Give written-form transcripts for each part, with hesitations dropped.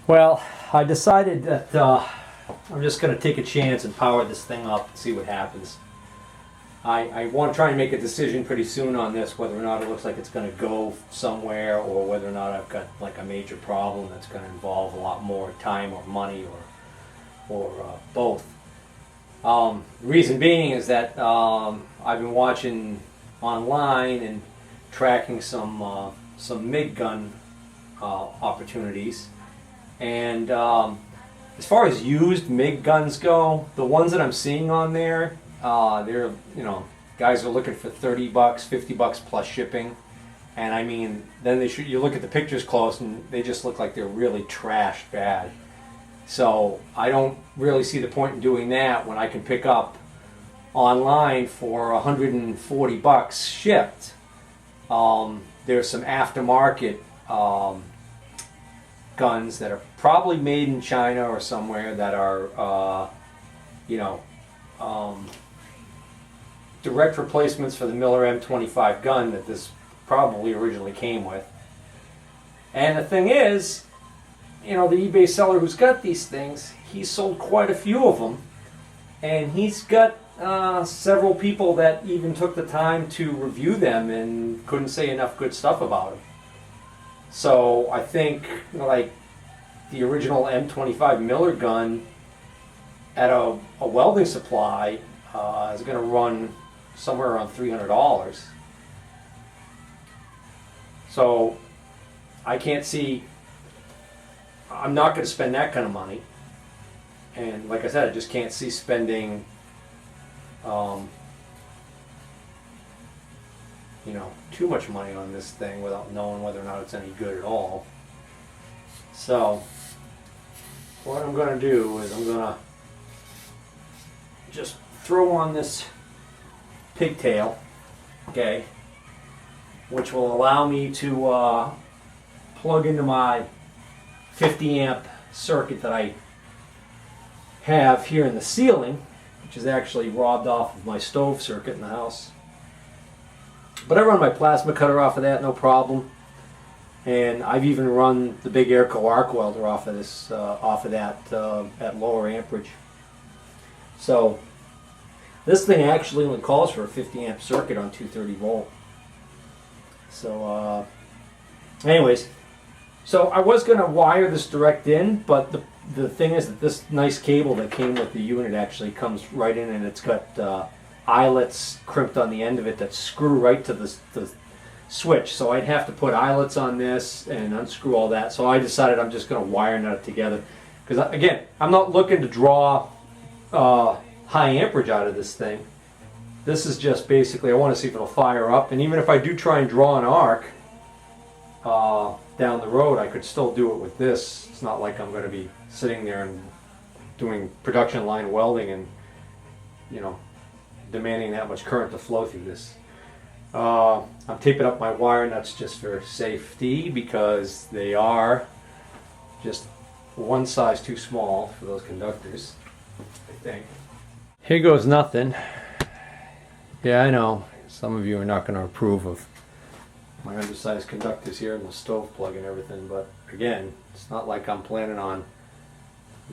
Well, I decided that I'm just going to take a chance and power this thing up and see what happens. I want to try and make a decision pretty soon on this, whether or not it looks like it's going to go somewhere or whether or not I've got like a major problem that's going to involve a lot more time or money or both. Reason being is that I've been watching online and tracking some MIG gun opportunities. And as far as used MIG guns go, the ones that I'm seeing on there, they're, guys are looking for $30, $50 plus shipping. And I mean, then you look at the pictures close and they just look like they're really trashed bad. So I don't really see the point in doing that when I can pick up online for $140 shipped. There's some aftermarket guns that are probably made in China or somewhere that are, direct replacements for the Miller M25 gun that this probably originally came with. And the thing is, the eBay seller who's got these things, he sold quite a few of them, and he's got several people that even took the time to review them and couldn't say enough good stuff about them. So I think like the original M25 Miller gun at a welding supply is going to run somewhere around $300. So I can't see, I'm not going to spend that kind of money. And like I said, I just can't see spending too much money on this thing without knowing whether or not it's any good at all. So what I'm going to do is I'm going to just throw on this pigtail, okay, which will allow me to plug into my 50 amp circuit that I have here in the ceiling, which is actually robbed off of my stove circuit in the house. But I run my plasma cutter off of that, no problem. And I've even run the big Airco arc welder off of this, at lower amperage. So this thing actually only calls for a 50 amp circuit on 230 volt. So, anyways, so I was going to wire this direct in, but the thing is that this nice cable that came with the unit actually comes right in, and it's got eyelets crimped on the end of it that screw right to the switch. So I'd have to put eyelets on this and unscrew all that. So I decided I'm just going to wire nut it together. Because again, I'm not looking to draw high amperage out of this thing. This is just basically, I want to see if it'll fire up. And even if I do try and draw an arc down the road, I could still do it with this. It's not like I'm going to be sitting there and doing production line welding and, demanding that much current to flow through this. I'm taping up my wire nuts just for safety because they are just one size too small for those conductors, I think. Here goes nothing. Yeah, I know some of you are not going to approve of my undersized conductors here and the stove plug and everything, but again, it's not like I'm planning on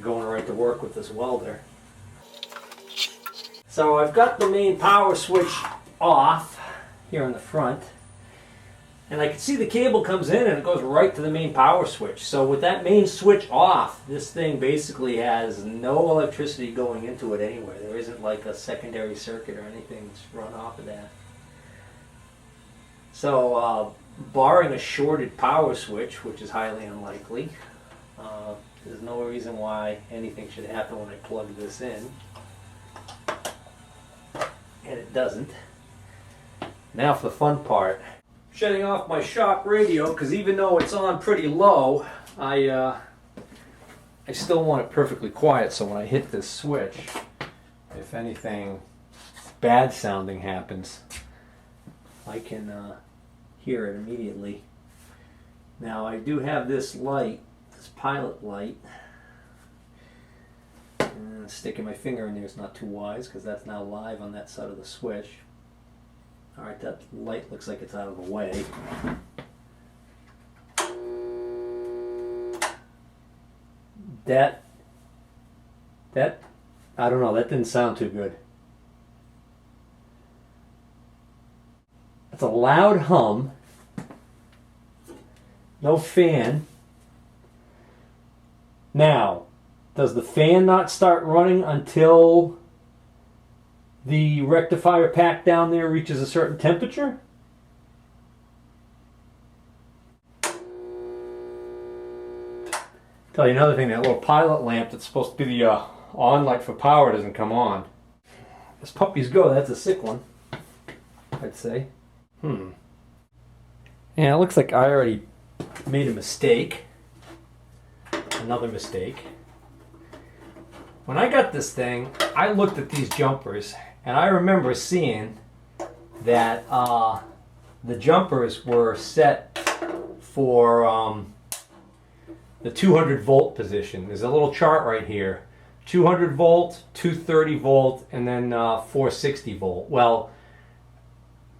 going right to work with this welder. So I've got the main power switch off here on the front, and I can see the cable comes in and it goes right to the main power switch. So with that main switch off, this thing basically has no electricity going into it anywhere. There isn't like a secondary circuit or anything that's run off of that. So barring a shorted power switch, which is highly unlikely, there's no reason why anything should happen when I plug this in. And it doesn't. Now for the fun part. Shutting off my shop radio, because even though it's on pretty low, I still want it perfectly quiet, so when I hit this switch, if anything bad sounding happens, I can hear it immediately. Now I do have this light, this pilot light. Sticking my finger in there is not too wise because that's now live on that side of the switch. Alright, that light looks like it's out of the way. that, I don't know, that didn't sound too good. It's a loud hum. No fan. Now, does the fan not start running until the rectifier pack down there reaches a certain temperature? Tell you another thing, that little pilot lamp that's supposed to be the on light for power doesn't come on. As puppies go, that's a sick one, I'd say. Yeah, it looks like I already made a mistake. Another mistake. When I got this thing, I looked at these jumpers, and I remember seeing that the jumpers were set for the 200 volt position. There's a little chart right here. 200 volt, 230 volt, and then 460 volt. Well,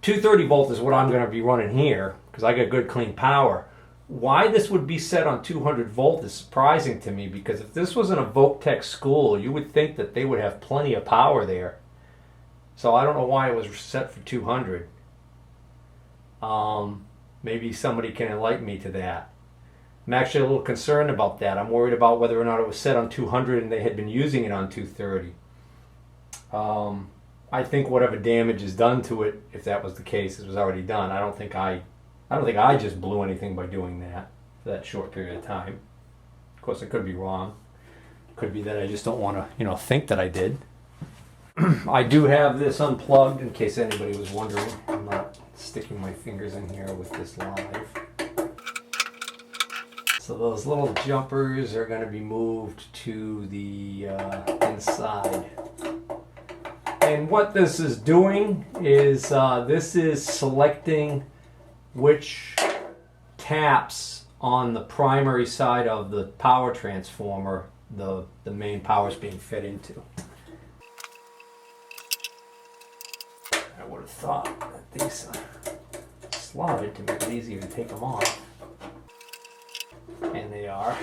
230 volt is what I'm going to be running here because I got good clean power. Why this would be set on 200 volt is surprising to me, because if this was in a Voc-Tech school, you would think that they would have plenty of power there. So I don't know why it was set for 200. Maybe somebody can enlighten me to that. I'm actually a little concerned about that. I'm worried about whether or not it was set on 200 and they had been using it on 230. I think whatever damage is done to it, if that was the case, it was already done. I don't think I just blew anything by doing that for that short period of time. Of course, I could be wrong. It could be that I just don't want to, think that I did. I do have this unplugged in case anybody was wondering. I'm not sticking my fingers in here with this live. So those little jumpers are going to be moved to the inside. And what this is doing is this is selecting which taps on the primary side of the power transformer the main power is being fed into. I would have thought that these slotted to make it easier to take them off. And they are.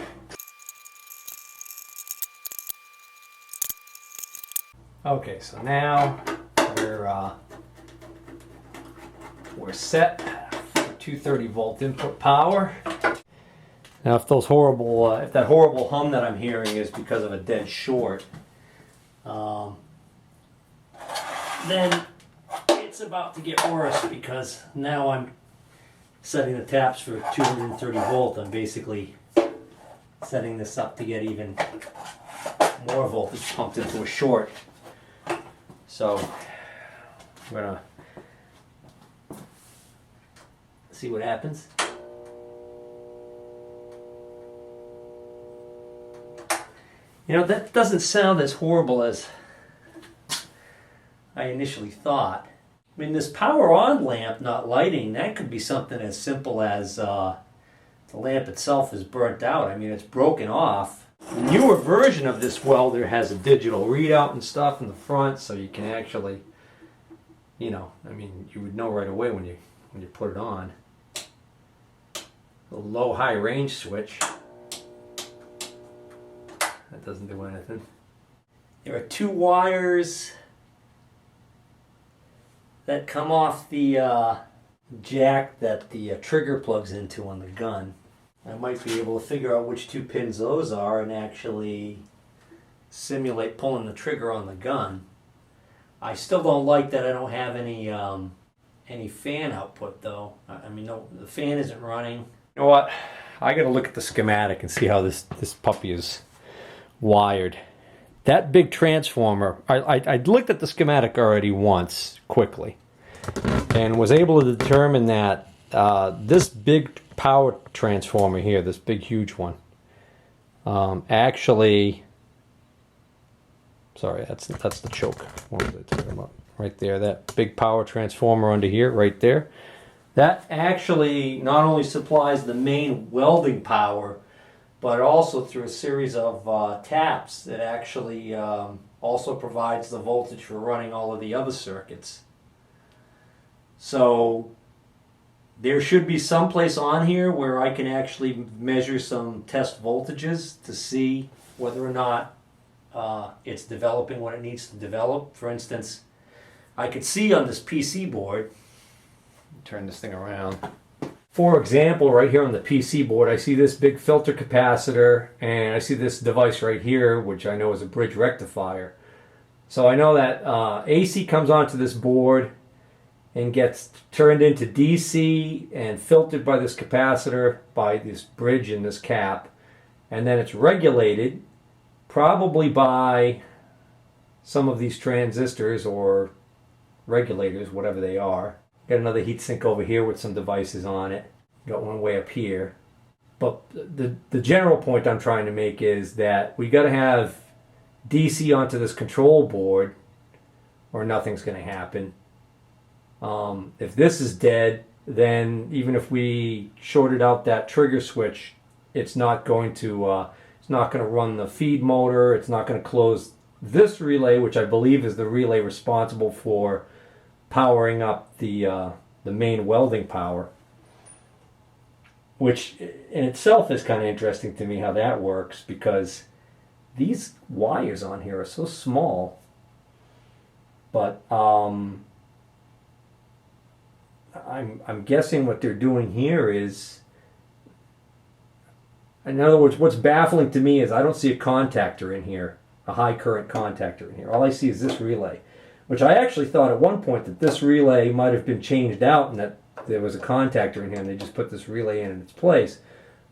Okay, so now we're set for 230 volt input power. Now, if that horrible hum that I'm hearing is because of a dead short, then it's about to get worse, because now I'm setting the taps for 230 volt. I'm basically setting this up to get even more voltage pumped into a short. So I'm gonna see what happens. That doesn't sound as horrible as I initially thought. I mean, this power on lamp not lighting, that could be something as simple as the lamp itself is burnt out. I mean, it's broken off. The newer version of this welder has a digital readout and stuff in the front, so you can actually, you would know right away when you put it on. A low-high range switch. That doesn't do anything. There are two wires that come off the jack that the trigger plugs into on the gun. I might be able to figure out which two pins those are and actually simulate pulling the trigger on the gun. I still don't like that I don't have any fan output though. I mean, no, the fan isn't running. You know what? I gotta look at the schematic and see how this puppy is wired. That big transformer, I looked at the schematic already once, quickly, and was able to determine that this big power transformer here, this big huge one, actually, sorry, that's the choke. What was I talking about? Right there, that big power transformer under here, right there. That actually not only supplies the main welding power, but also through a series of taps that actually also provides the voltage for running all of the other circuits. So there should be some place on here where I can actually measure some test voltages to see whether or not it's developing what it needs to develop. For instance, I could see on this PC board, turn this thing around. For example, right here on the PC board, I see this big filter capacitor, and I see this device right here, which I know is a bridge rectifier. So I know that AC comes onto this board and gets turned into DC and filtered by this capacitor, by this bridge and this cap, and then it's regulated probably by some of these transistors or regulators, whatever they are. Got another heatsink over here with some devices on it. Got one way up here. But the general point I'm trying to make is that we got to have DC onto this control board or nothing's going to happen. If this is dead, then even if we shorted out that trigger switch, it's not going to run the feed motor. It's not going to close this relay, which I believe is the relay responsible for powering up the main welding power, which in itself is kind of interesting to me how that works, because these wires on here are so small. But I'm guessing what they're doing here is, in other words, what's baffling to me is I don't see a contactor in here, a high current contactor in here. All I see is this relay, which I actually thought at one point that this relay might have been changed out and that there was a contactor in here and they just put this relay in its place.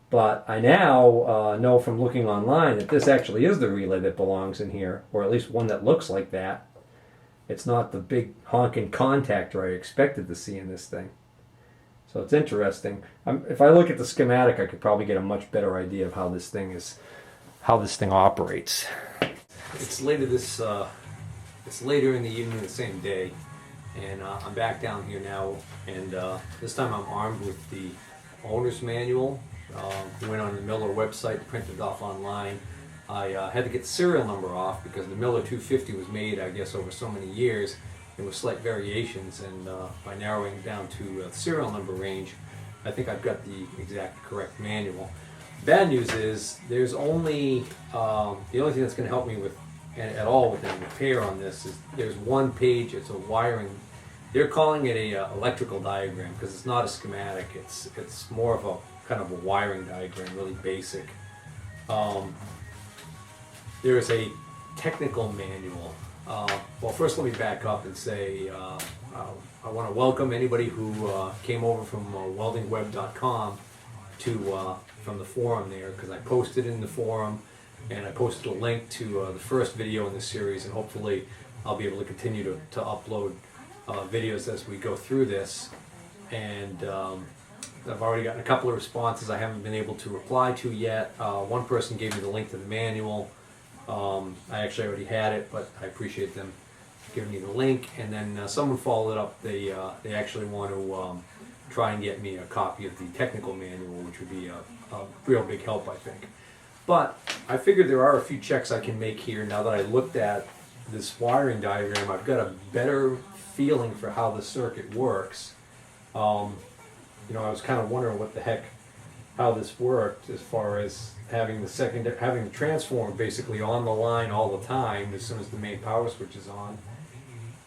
But I now know from looking online that this actually is the relay that belongs in here, or at least one that looks like that. It's not the big honking contactor I expected to see in this thing. So it's interesting. If I look at the schematic, I could probably get a much better idea of how this thing operates. It's later in the evening the same day, and I'm back down here now, and this time I'm armed with the owner's manual. Went on the Miller website, printed it off online. I had to get the serial number off because the Miller 250 was made, I guess, over so many years. There were slight variations, and by narrowing it down to the serial number range, I think I've got the exact correct manual. Bad news is there's only the only thing that's going to help me with at all with any repair on this is there's one page. It's a wiring. They're calling it a electrical diagram because it's not a schematic. It's more of a kind of a wiring diagram, really basic. There is a technical manual. Well, first let me back up and say I want to welcome anybody who came over from weldingweb.com from the forum there, because I posted in the forum and I posted a link to the first video in this series, and hopefully I'll be able to continue to upload videos as we go through this. And I've already gotten a couple of responses I haven't been able to reply to yet. One person gave me the link to the manual. I actually already had it, but I appreciate them giving me the link. And then someone followed it up. They actually want to try and get me a copy of the technical manual, which would be a real big help, I think. But I figured there are a few checks I can make here now that I looked at this wiring diagram. I've got a better feeling for how the circuit works. I was kind of wondering what the heck, how this worked as far as having the transformer basically on the line all the time as soon as the main power switch is on.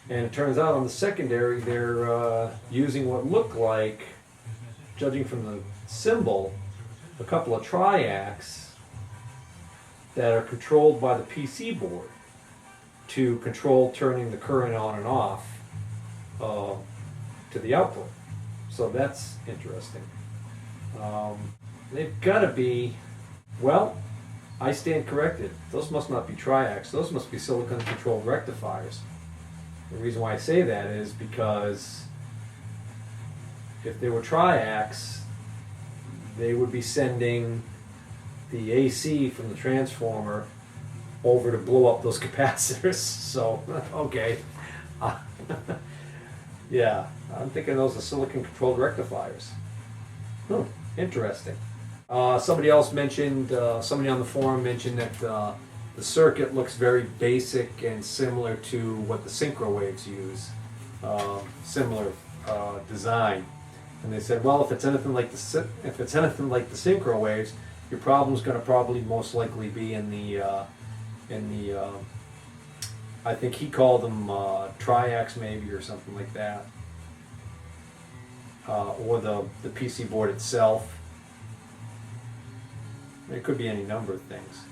And it turns out on the secondary they're using what look like, judging from the symbol, a couple of triacs that are controlled by the PC board to control turning the current on and off to the output. So that's interesting. They've got to be, well, I stand corrected. Those must not be triacs. Those must be silicon-controlled rectifiers. The reason why I say that is because if they were triacs, they would be sending the AC from the transformer over to blow up those capacitors. So, okay. Yeah, I'm thinking those are silicon-controlled rectifiers. Interesting. Somebody else mentioned, somebody on the forum mentioned that the circuit looks very basic and similar to what the synchro waves use, similar design. And they said, well, if it's anything like the synchro waves, your problem's going to probably most likely be in the I think he called them triacs maybe or something like that, or the PC board itself. It could be any number of things.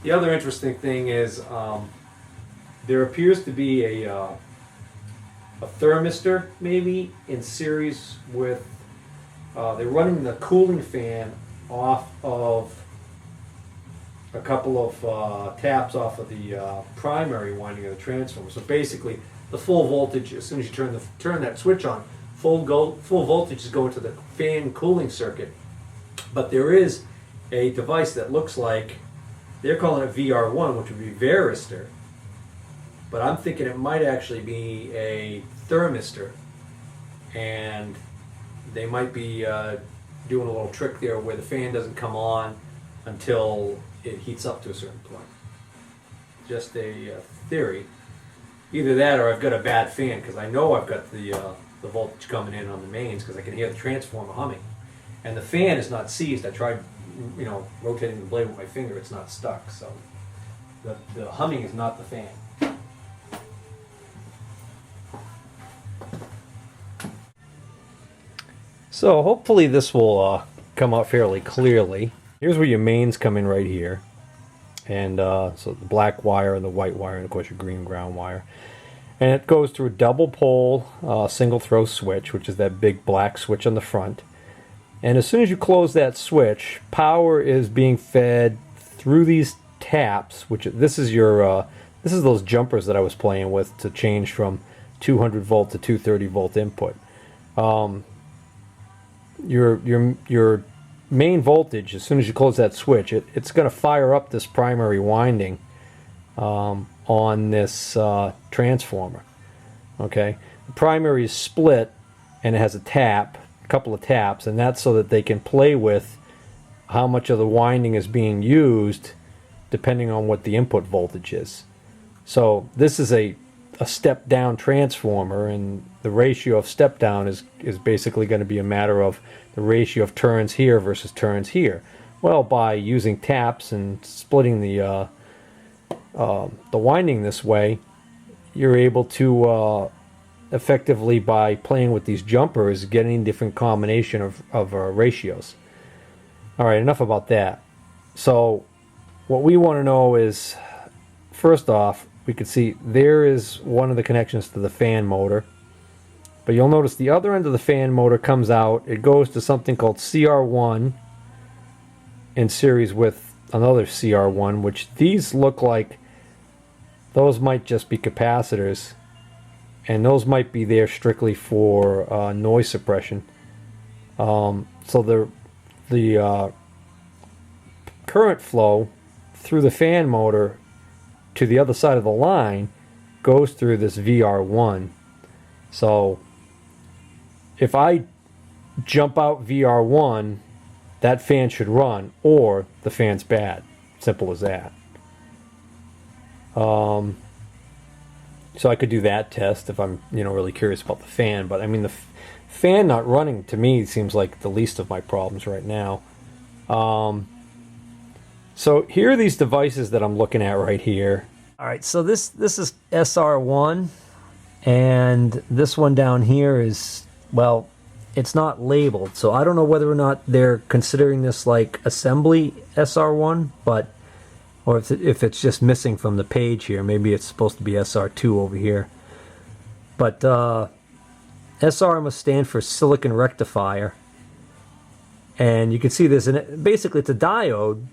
The other interesting thing is there appears to be a thermistor maybe in series with, they're running the cooling fan off of a couple of taps off of the primary winding of the transformer. So basically the full voltage, as soon as you turn that switch on, full voltage is going to the fan cooling circuit. But there is a device that looks like, they're calling it VR1, which would be varistor, but I'm thinking it might actually be a thermistor, and they might be doing a little trick there where the fan doesn't come on until it heats up to a certain point. Just a theory. Either that or I've got a bad fan, because I know I've got the voltage coming in on the mains because I can hear the transformer humming. And the fan is not seized. I tried, rotating the blade with my finger, it's not stuck. So the humming is not the fan. So hopefully this will come out fairly clearly. Here's where your mains come in right here. And so the black wire and the white wire, and of course your green ground wire. And it goes through a double pole single throw switch, which is that big black switch on the front. And as soon as you close that switch, power is being fed through these taps, which this is your this is those jumpers that I was playing with to change from 200 volt to 230 volt input. Your main voltage, as soon as you close that switch, it's going to fire up this primary winding on this transformer. Okay, the primary is split and it has a couple of taps, and that's so that they can play with how much of the winding is being used depending on what the input voltage is. So this is a step down transformer, and the ratio of step down is basically going to be a matter of the ratio of turns here versus turns here. Well, by using taps and splitting the winding this way, you're able to effectively, by playing with these jumpers, get any different combination of ratios. Alright, enough about that. So what we want to know is, first off, we can see there is one of the connections to the fan motor, but you'll notice the other end of the fan motor comes out. It goes to something called CR1 in series with another CR1, which these look like those might just be capacitors, and those might be there strictly for noise suppression. So the current flow through the fan motor to the other side of the line goes through this VR1. So if I jump out VR1, that fan should run, or the fan's bad. Simple as that. So I could do that test if I'm really curious about the fan, but I mean the fan not running to me seems like the least of my problems right now. So here are these devices that I'm looking at right here. Alright, so this is SR1, and this one down here is, well, it's not labeled, so I don't know whether or not they're considering this like assembly SR1, or if it's just missing from the page here. Maybe it's supposed to be SR2 over here. But SR must stand for silicon rectifier. And you can see this, and basically it's a diode,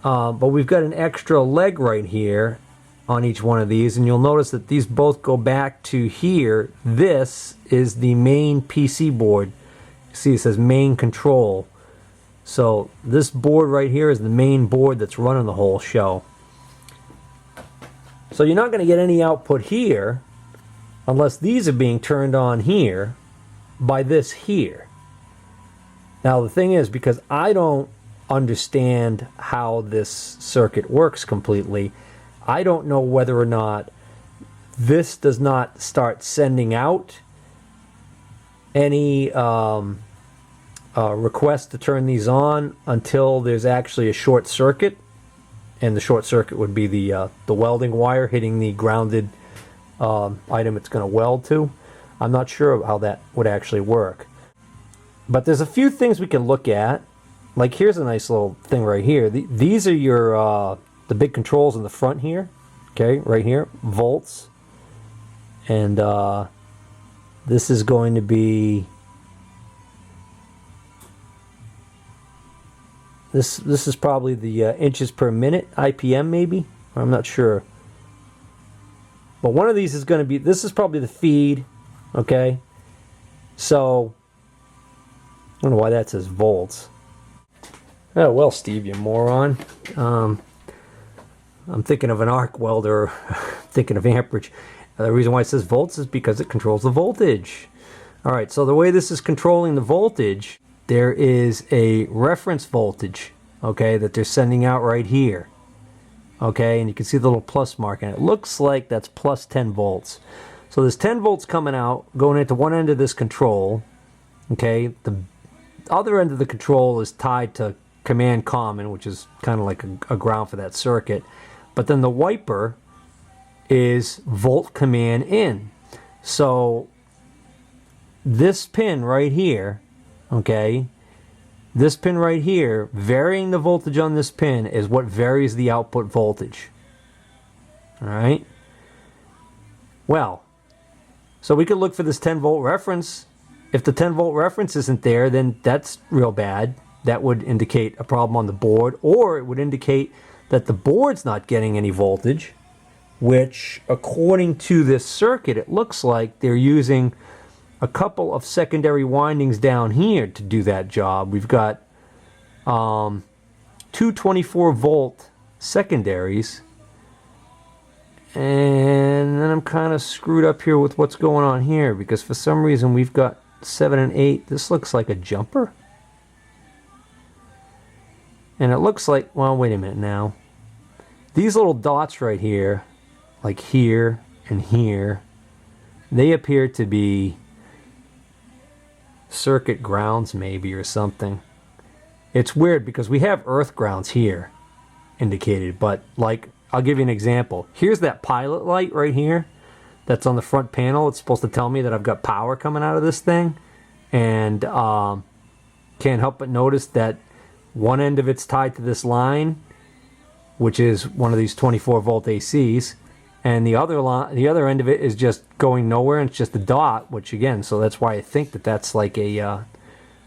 but we've got an extra leg right here on each one of these, and you'll notice that these both go back to here. This is the main PC board. You see it says main control. So this board right here is the main board that's running the whole show. So you're not going to get any output here unless these are being turned on here by this here. Now the thing is, because I don't understand how this circuit works completely, I don't know whether or not this does not start sending out any request to turn these on until there's actually a short circuit, and the short circuit would be the welding wire hitting the grounded item it's going to weld to. I'm not sure how that would actually work. But there's a few things we can look at. Like here's a nice little thing right here. These are your the big controls in the front here. Okay, right here, volts. And this is going to be this is probably the inches per minute, IPM maybe. I'm not sure. But one of these is going to be, this is probably the feed. Okay, so I don't know why that says volts. Oh well, Steve, you moron. I'm thinking of an arc welder, thinking of amperage. The reason why it says volts is because it controls the voltage. Alright, so the way this is controlling the voltage, there is a reference voltage, okay, that they're sending out right here. Okay, and you can see the little plus mark, and it looks like that's plus 10 volts. So there's 10 volts coming out, going into one end of this control. Okay, the other end of the control is tied to command common, which is kind of like a ground for that circuit. But then the wiper is volt command in. So this pin right here, okay, this pin right here, varying the voltage on this pin is what varies the output voltage. Alright? Well, so we could look for this 10 volt reference. If the 10 volt reference isn't there, then that's real bad. That would indicate a problem on the board, or it would indicate that the board's not getting any voltage, which according to this circuit, it looks like they're using a couple of secondary windings down here to do that job. We've got two 24 volt secondaries, and then I'm kind of screwed up here with what's going on here, because for some reason we've got 7 and 8. This looks like a jumper. And it looks like, well, wait a minute now. These little dots right here, like here and here, they appear to be circuit grounds maybe or something. It's weird because we have earth grounds here indicated, but like, I'll give you an example. Here's that pilot light right here that's on the front panel. It's supposed to tell me that I've got power coming out of this thing, and can't help but notice that one end of it's tied to this line, which is one of these 24 volt ACs, and the other end of it is just going nowhere, and it's just a dot. Which again, so that's why I think that that's like a, I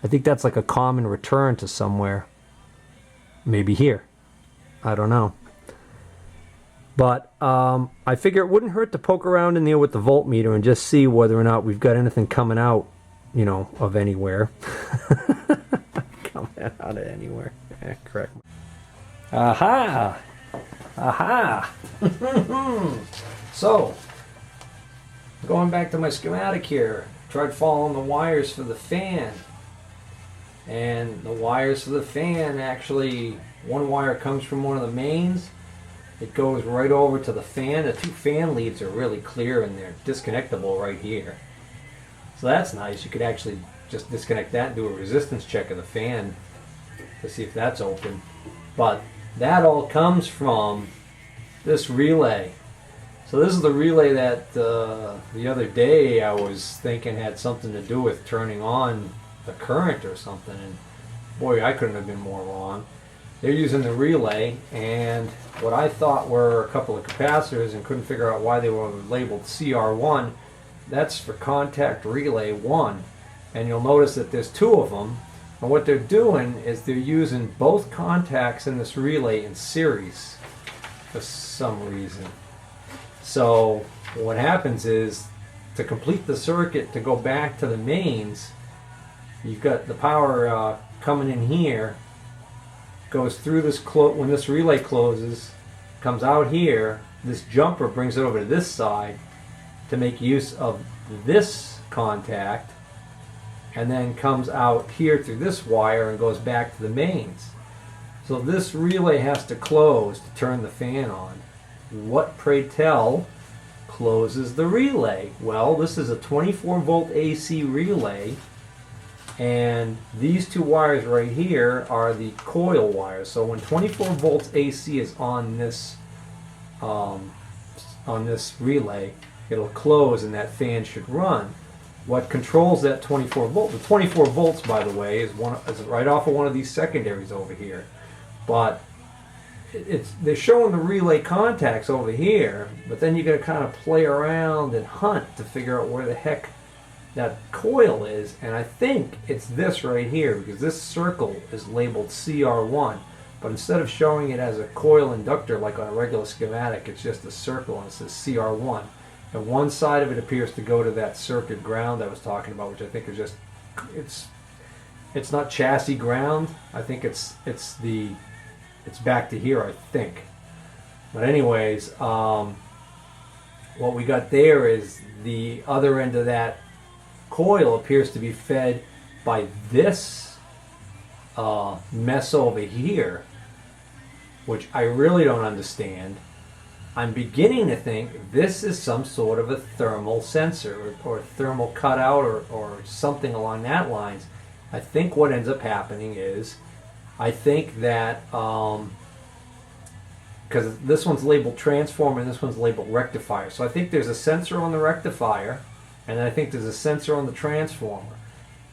think that's like a common return to somewhere. Maybe here, I don't know. But I figure it wouldn't hurt to poke around in there with the voltmeter and just see whether or not we've got anything coming out, you know, of anywhere. Coming out of anywhere. Yeah, correct. Aha! Aha! So, going back to my schematic here, tried following the wires for the fan. And the wires for the fan, actually, one wire comes from one of the mains. It goes right over to the fan. The two fan leads are really clear and they're disconnectable right here. So that's nice. You could actually just disconnect that and do a resistance check of the fan to see if that's open. But that all comes from this relay. So this is the relay that the other day I was thinking had something to do with turning on the current or something, and boy, I couldn't have been more wrong. They're using the relay, and what I thought were a couple of capacitors and couldn't figure out why they were labeled CR1, that's for contact relay 1. And you'll notice that there's two of them, and what they're doing is they're using both contacts in this relay in series for some reason. So what happens is, to complete the circuit to go back to the mains, you've got the power coming in here, goes through this, when this relay closes, comes out here, this jumper brings it over to this side to make use of this contact, and then comes out here through this wire and goes back to the mains. So this relay has to close to turn the fan on. What, pray tell, closes the relay? Well, this is a 24 volt AC relay, And these two wires right here are the coil wires. So when 24 volts AC is on this relay, it'll close and that fan should run. What controls that 24 volt? The 24 volts, by the way, is right off of one of these secondaries over here. But they're showing the relay contacts over here, but then you got to kind of play around and hunt to figure out where the heck that coil is, and I think it's this right here, because this circle is labeled CR1, but instead of showing it as a coil inductor like on a regular schematic, it's just a circle and it says CR1, and one side of it appears to go to that circuit ground I was talking about, which I think is just it's not chassis ground. I think it's back to here, I think. But anyways, what we got there is the other end of that coil appears to be fed by this mess over here, which I really don't understand. I'm beginning to think this is some sort of a thermal sensor or thermal cutout or something along that lines. I think what ends up happening is, I think that because this one's labeled transformer and this one's labeled rectifier, so I think there's a sensor on the rectifier, and I think there's a sensor on the transformer.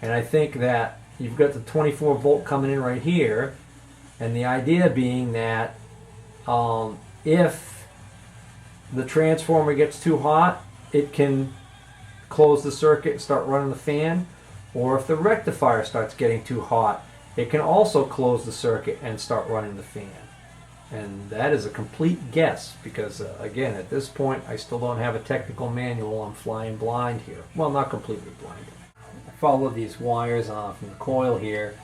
And I think that you've got the 24 volt coming in right here, and the idea being that if the transformer gets too hot, it can close the circuit and start running the fan, or if the rectifier starts getting too hot, it can also close the circuit and start running the fan. And that is a complete guess, because again, at this point I still don't have a technical manual. I'm flying blind here. Well, not completely blind. I follow these wires off from the coil here.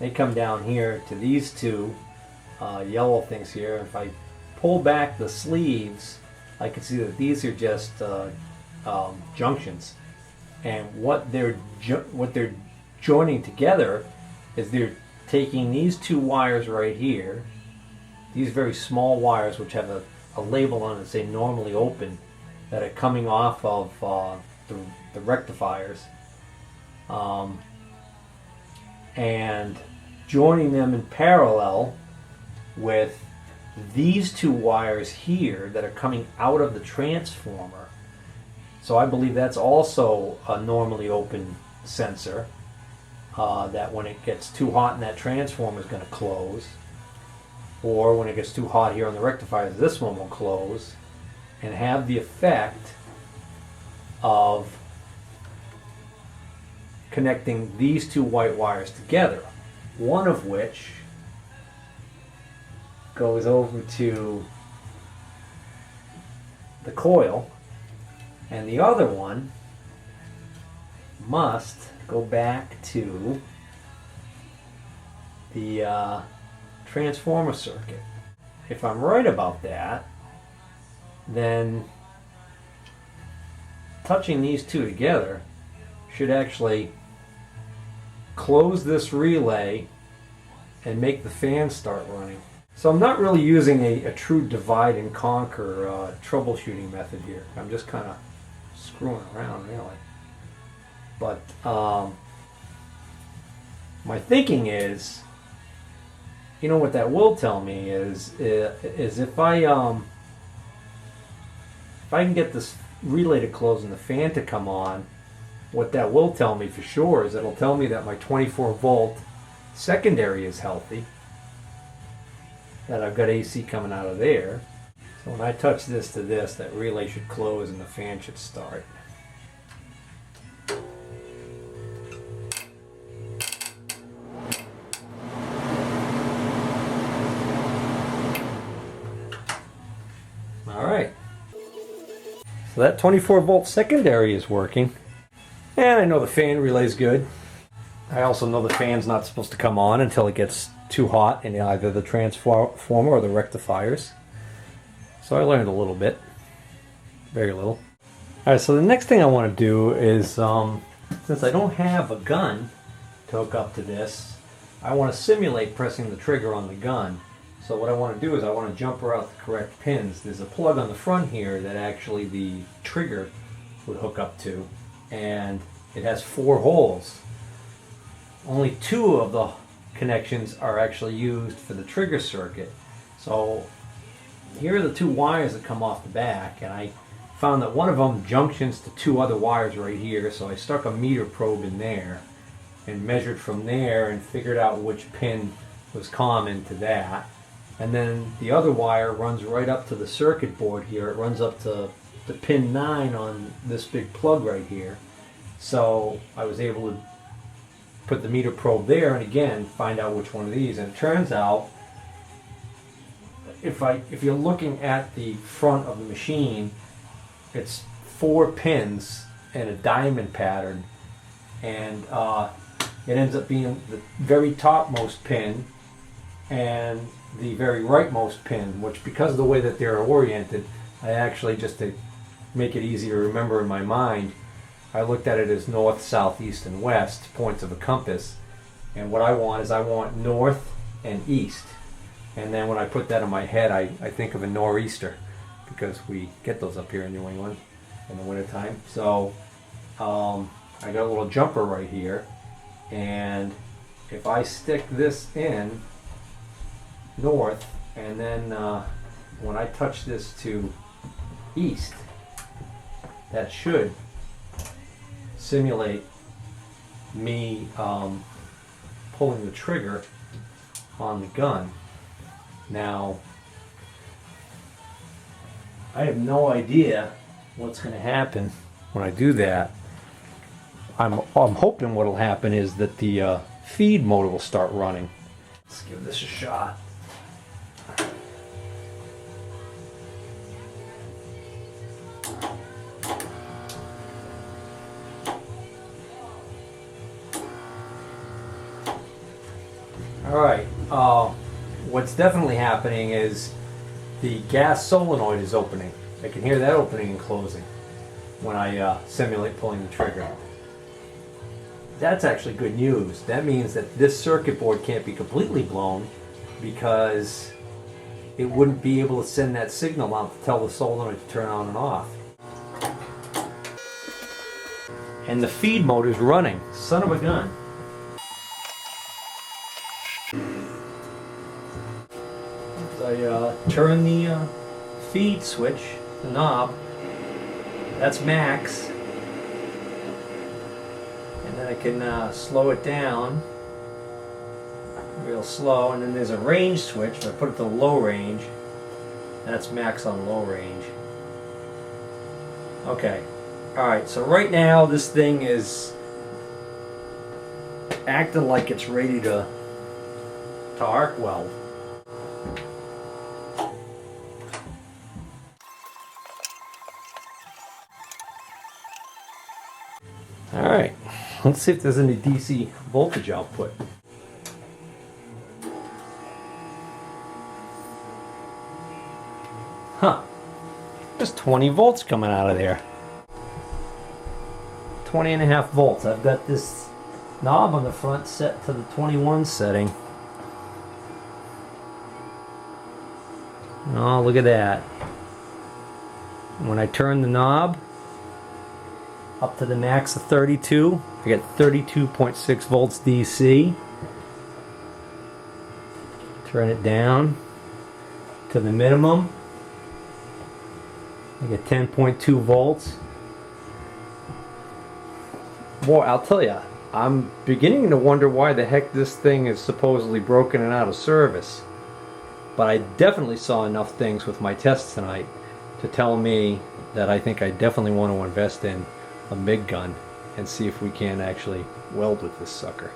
They come down here to these two yellow things here. If I pull back the sleeves, I can see that these are just junctions, and what they're joining together is they're taking these two wires right here, these very small wires which have a label on it that say normally open, that are coming off of the rectifiers, and joining them in parallel with these two wires here that are coming out of the transformer. So I believe that's also a normally open sensor, that when it gets too hot in that transformer is going to close, or when it gets too hot here on the rectifier, this one will close and have the effect of connecting these two white wires together, one of which goes over to the coil, and the other one must go back to the transformer circuit. If I'm right about that, then touching these two together should actually close this relay and make the fan start running. So I'm not really using a true divide and conquer troubleshooting method here. I'm just kind of screwing around, really. But my thinking is, you know what that will tell me is if I can get this relay to close and the fan to come on, what that will tell me for sure is it'll tell me that my 24 volt secondary is healthy, that I've got AC coming out of there. So when I touch this to this, that relay should close and the fan should start. Alright, so that 24 volt secondary is working, and I know the fan relay's good. I also know the fan's not supposed to come on until it gets too hot in either the transformer or the rectifiers. So I learned a little bit, very little. Alright, so the next thing I want to do is, since I don't have a gun to hook up to this, I want to simulate pressing the trigger on the gun. So what I want to do is I want to jumper out the correct pins. There's a plug on the front here that actually the trigger would hook up to, and it has 4 holes. only 2 of the connections are actually used for the trigger circuit. So here are the 2 wires that come off the back, and I found that one of them junctions to 2 other wires right here, so I stuck a meter probe in there and measured from there and figured out which pin was common to that. And then the other wire runs right up to the circuit board here. It runs up to the pin 9 on this big plug right here. So I was able to put the meter probe there and again find out which one of these. And it turns out if you're looking at the front of the machine, it's 4 pins in a diamond pattern, and it ends up being the very topmost pin and the very rightmost pin, which, because of the way that they're oriented, I actually, just to make it easier to remember in my mind, I looked at it as north, south, east, and west points of a compass. And what I want north and east. And then when I put that in my head, I think of a nor'easter, because we get those up here in New England in the wintertime. So I got a little jumper right here, and if I stick this in north, and then when I touch this to east, that should simulate me pulling the trigger on the gun. Now, I have no idea what's going to happen when I do that. I'm hoping what will happen is that the feed motor will start running. Let's give this a shot. Alright, what's definitely happening is the gas solenoid is opening. I can hear that opening and closing when I simulate pulling the trigger. That's actually good news. That means that this circuit board can't be completely blown, because it wouldn't be able to send that signal out to tell the solenoid to turn on and off. And the feed motor's running. Son of a gun. I turn the feed switch, the knob, that's max, and then I can slow it down real slow, and then there's a range switch. If I put it to low range, that's max on low range. Okay, alright, so right now this thing is acting like it's ready to arc weld. Alright, let's see if there's any DC voltage output. Huh, there's 20 volts coming out of there. 20.5 volts. I've got this knob on the front set to the 21 setting. Oh, look at that. When I turn the knob up to the max of 32, I get 32.6 volts DC. Turn it down to the minimum, I get 10.2 volts. Boy, I'll tell you, I'm beginning to wonder why the heck this thing is supposedly broken and out of service. But I definitely saw enough things with my tests tonight to tell me that I think I definitely want to invest in a MIG gun and see if we can actually weld with this sucker.